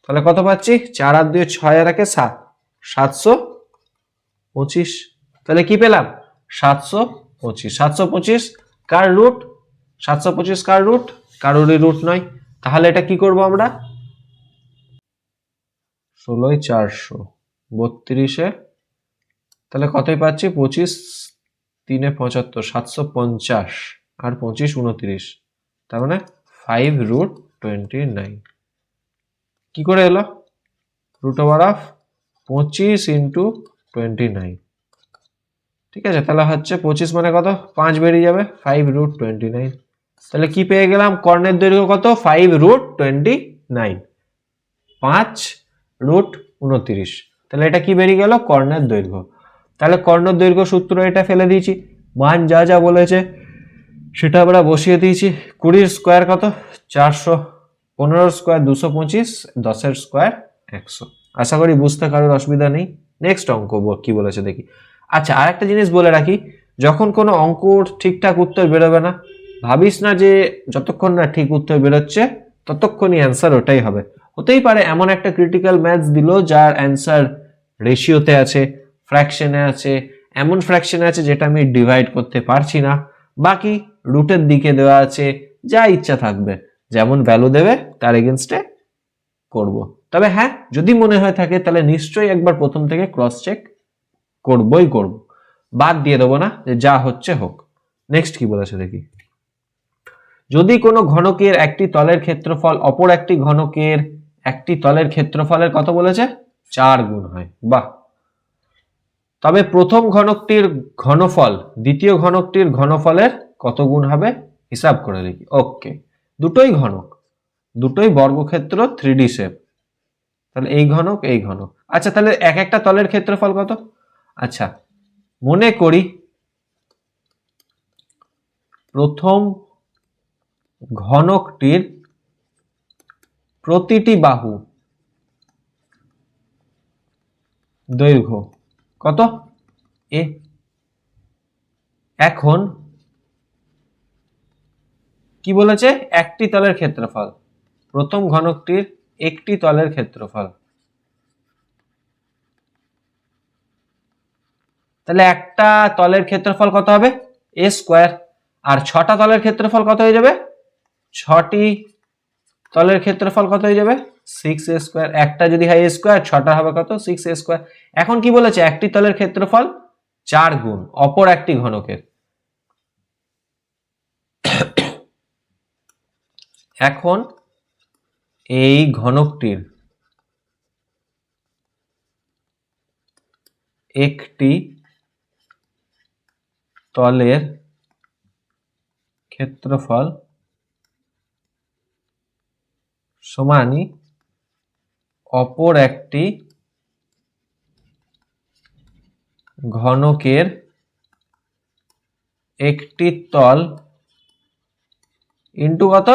তাহলে কত পাচ্ছি? 4 আর 2 6 আর 1 7, 725। তাহলে কি পেলাম? 725। 725 কার রুট? 725 কার রুট? কারোরই রুট নয়। তাহলে এটা কি করব আমরা? 16 400 32, তাহলে কতই পাচ্ছি? 25 3 75, 750 আর 25 29, তার মানে 5√29। কি করে এলো? Root over of 25 into 29। ঠিক আছে, তাহলে হচ্ছে 25 মানে কত? 5 বেরিয়ে যাবে, 5√29। তাহলে কি পেয়ে গেলাম? কর্ণের দৈর্ঘ্য কত? 5√29, 5√29। তাহলে এটা কি বেরিয়ে গেল? কর্ণের দৈর্ঘ্য। তাহলে কর্ণের দৈর্ঘ্য সূত্র এটা ফেলে দিয়েছি, মান যা যা বলেছে সেটা আমরা বসিয়ে দিয়েছি। 20 স্কোয়ার কত? 400, 15 স্কোয়ার 225, 10 স্কোয়ার 100। আশা করি বুঝতে কারোর অসুবিধা নেই। নেক্সট অঙ্ক কি বলেছে দেখি। আচ্ছা, আর একটা জিনিস বলে রাখি, যখন কোনো অঙ্কর ঠিকঠাক উত্তর বেরোবে না, ভাবিস না যে যতক্ষণ না ঠিক উত্তর বেরোচ্ছে ততক্ষণই অ্যান্সার ওটাই হবে। হতেই পারে এমন একটা ক্রিটিক্যাল ম্যাথস দিল যার অ্যান্সার রেশিওতে আছে, ফ্র্যাকশনে আছে, এমন ফ্র্যাকশনে আছে যেটা আমি ডিভাইড করতে পারছি না, বাকি রুটের দিকে দেওয়া আছে, যা ইচ্ছা থাকবে, যেমন ভ্যালু দেবে তার এগেনস্টে করব। তবে হ্যাঁ, যদি মনে হয় থাকে তাহলে নিশ্চয়ই একবার প্রথম থেকে ক্রস চেক করবই করব, বাদ দিয়ে দেবো না যে যা হচ্ছে হোক। নেক্সট কি বলেছে দেখি। যদি কোনো ঘনকের একটি তলের ক্ষেত্রফল অপর একটি ঘনকের একটি তলের ক্ষেত্রফলের কত বলেছে? 4 গুণ হয়। বাহ। তবে প্রথম ঘনকটির ঘনফল দ্বিতীয় ঘনকটির ঘনফলের কত গুণ হবে? হিসাব করে দেখি। ওকে, দুটোই ঘনক, দুটোই বর্গক্ষেত্র 3D শেপ, তাহলে এই ঘনক এই ঘনক। আচ্ছা, তাহলে এক একটা তলের ক্ষেত্রফল কত? আচ্ছা, মনে করি প্রথম ঘনকটির প্রতিটি বাহু দৈর্ঘ্য কত? এ। এখন কি বলেছে? একটি তলের ক্ষেত্রফল, প্রথম ঘনকটির একটি তলের ক্ষেত্রফল। তাহলে একটা তলের ক্ষেত্রফল কত হবে? এ স্কোয়ার। আর 6টা তলের ক্ষেত্রফল কত হয়ে যাবে? 6টি তলের ক্ষেত্রফল কত হয়ে যাবে? 6a square. একটা যদি হয় a স্কোয়ার, 6টা হবে কত? 6a square. এখন কি বলেছে? একটি তলের ক্ষেত্রফল 4 গুণ অপর একটি ঘনকের। এখন এই ঘনকটির একটি তলের ক্ষেত্রফল সমানই অপর একটি ঘনকের একটি তল ইন্টু কত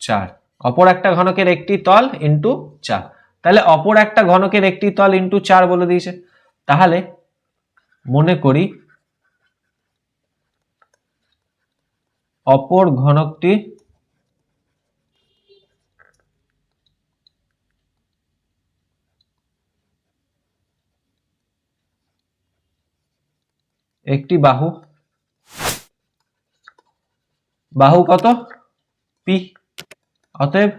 4, অপর একটা ঘনকের একটি তল ইন্টু 4। তাহলে অপর একটা ঘনকের একটি তল ইন্টু 4 বলে দিয়েছে। তাহলে মনে করি অপর ঘনকটি একটি বাহু, বাহু কত পি, অতএব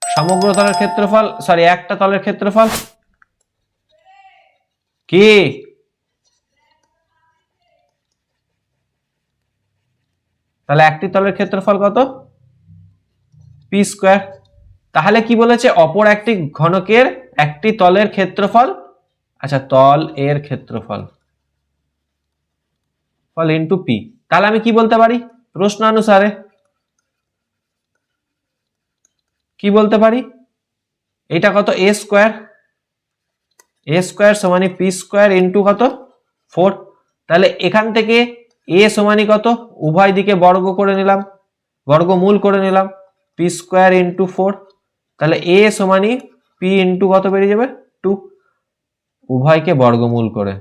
সমগ্র তলের ক্ষেত্রফল, সরি একটা তলের ক্ষেত্রফল কি, তাহলে একটি তলের ক্ষেত্রফল কত পি স্কয়ার। তাহলে কি বলেছে অপর একটি ঘনকের একটি তলের ক্ষেত্রফল, আচ্ছা তল এর ক্ষেত্রফল ফল ইন্টু পি। তাহলে আমি কি বলতে পারি প্রশ্নানুসারে, কি বলতে পারি এটা কত এ স্কয়ার, এ স্কয়ার সমানি পি স্কয়ার ইন্টু কত 4। তাহলে এখান থেকে এ সমানি কত, উভয় দিকে বর্গ করে নিলাম, বর্গমূল করে নিলাম, পি স্কয়ার ইন্টু 4। তাহলে এ সমানি পি ইন্টু কত বেরিয়ে যাবে 2, উভয়কে বর্গমূল করে।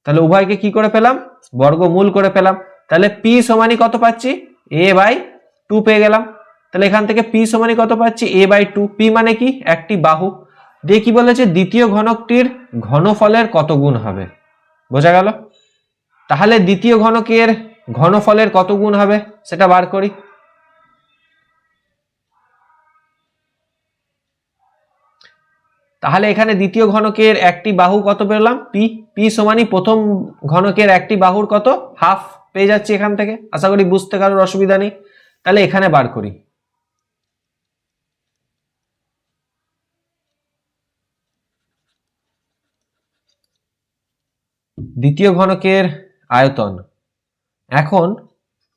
তাহলে উভয়কে কি করে পেলাম বর্গমূল করে পেলাম। তাহলে পি সমানি কত পাচ্ছি a বাই 2 পেয়ে গেলাম। তাহলে এখান থেকে পি সমানি কত পাচ্ছি a বাই 2, পি মানে কি একটি বাহু, দিয়ে কি বলেছে দ্বিতীয় ঘনকটির ঘনফলের কত গুণ হবে, বোঝা গেল। তাহলে দ্বিতীয় ঘনকের ঘনফলের কত গুণ হবে সেটা বার করি। তাহলে এখানে দ্বিতীয় ঘনকের একটি বাহু কত পেলাম পি, পি সমানি প্রথম ঘনকের একটি বাহুর কত হাফ পেয়ে যাচ্ছি এখান থেকে, আশা করি বুঝতে কারোর অসুবিধা নেই। তাহলে এখানে বার করি দ্বিতীয় ঘনকের আয়তন। এখন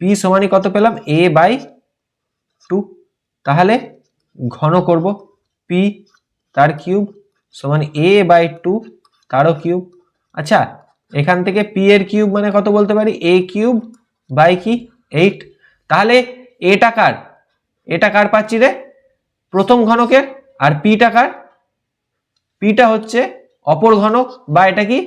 পি সমানি কত পেলাম a বাই 2, তাহলে ঘন করব পি তার কিউব সমানি a বাই 2 তারও কিউব। আচ্ছা এখান থেকে পি এর কিউব মানে কত বলতে পারি a কিউব বাই কি 8। তাহলে এটা কার পাচ্ছি রে প্রথম ঘনকের, আর পিটা কার, পিটা হচ্ছে অপর ঘনক বা এটা কি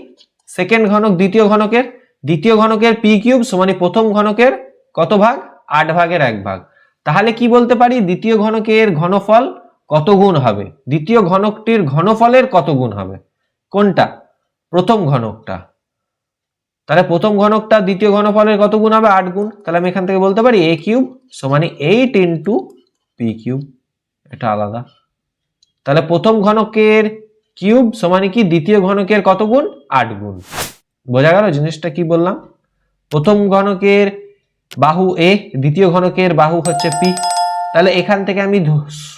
সেকেন্ড ঘনক দ্বিতীয় ঘনকের, দ্বিতীয় ঘনকের পি কিউব সমানি প্রথম ঘনকের কত ভাগ 8 ভাগের 1 ভাগ। তাহলে কি বলতে পারি দ্বিতীয় ঘনকের ঘনফল কত গুণ হবে, দ্বিতীয় ঘনকটির ঘনফলের কত গুণ হবে, কোনটা প্রথম ঘনকটা। তাহলে প্রথম ঘনকটা দ্বিতীয় ঘনফলের কত গুণ হবে 8 গুণ। তাহলে আমি এখান থেকে বলতে পারি a কিউব সমানি 8 ইন্টু পি কিউব, এটা আলাদা। তাহলে প্রথম ঘনকের কিউব সমানি কি দ্বিতীয় ঘনকের কত গুণ 8 গুণ। বোঝা গেল জিনিসটা কি বললাম, প্রথম ঘনকের বাহু a, দ্বিতীয় ঘনকের বাহু হচ্ছে p। তাহলে এখান থেকে আমি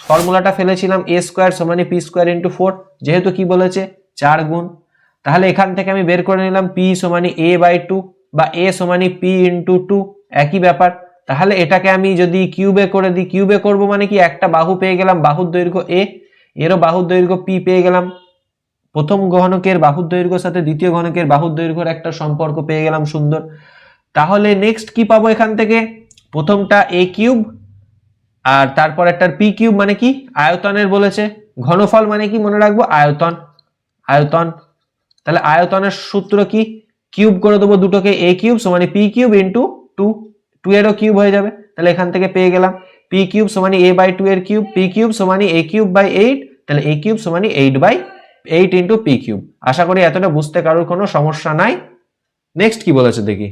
ফর্মুলাটা ফেলেছিলাম a স্কয়ার সমানি p স্কয়ার ইন্টু 4, যেহেতু কি বলেছে 4 গুণ। তাহলে এখান থেকে আমি বের করে নিলাম p সমানি a বাই 2 বা a সমানি p ইন্টু 2, একই ব্যাপার। তাহলে এটাকে আমি যদি কিউবে করে দিই, কিউবে করব মানে কি একটা বাহু পেয়ে গেলাম বাহুর দৈর্ঘ্য a, এরও বাহুর দৈর্ঘ্য p পেয়ে গেলাম, প্রথম ঘনকের বাহুর দৈর্ঘ্যের সাথে দ্বিতীয় ঘনকের বাহুর দৈর্ঘ্যের একটা সম্পর্ক পেয়ে গেলাম সুন্দর। তাহলে নেক্সট কি পাবো এখান থেকে, প্রথমটা a কিউব আর তারপর একটা p কিউব মানে কি আয়তনের বলেছে, ঘনফল মানে কি মনে রাখবো আয়তন, আয়তন। তাহলে আয়তনের সূত্র কি কিউব করে দেবো দুটোকে, a কিউব সমানি p কিউব ইন্টু 2, 2 এরও কিউব হয়ে যাবে। তাহলে এখান থেকে পেয়ে গেলাম p কিউব সমানি a বাই 2 এর কিউব, p কিউব সমানি a কিউব বাই 8, তাহলে a কিউব সমানি 8 বাই 8 ইন্টু পি কিউব। আশা করি এতটা বুঝতে কারোর কোনো সমস্যা নাই। নেক্সট কি বলেছে দেখি,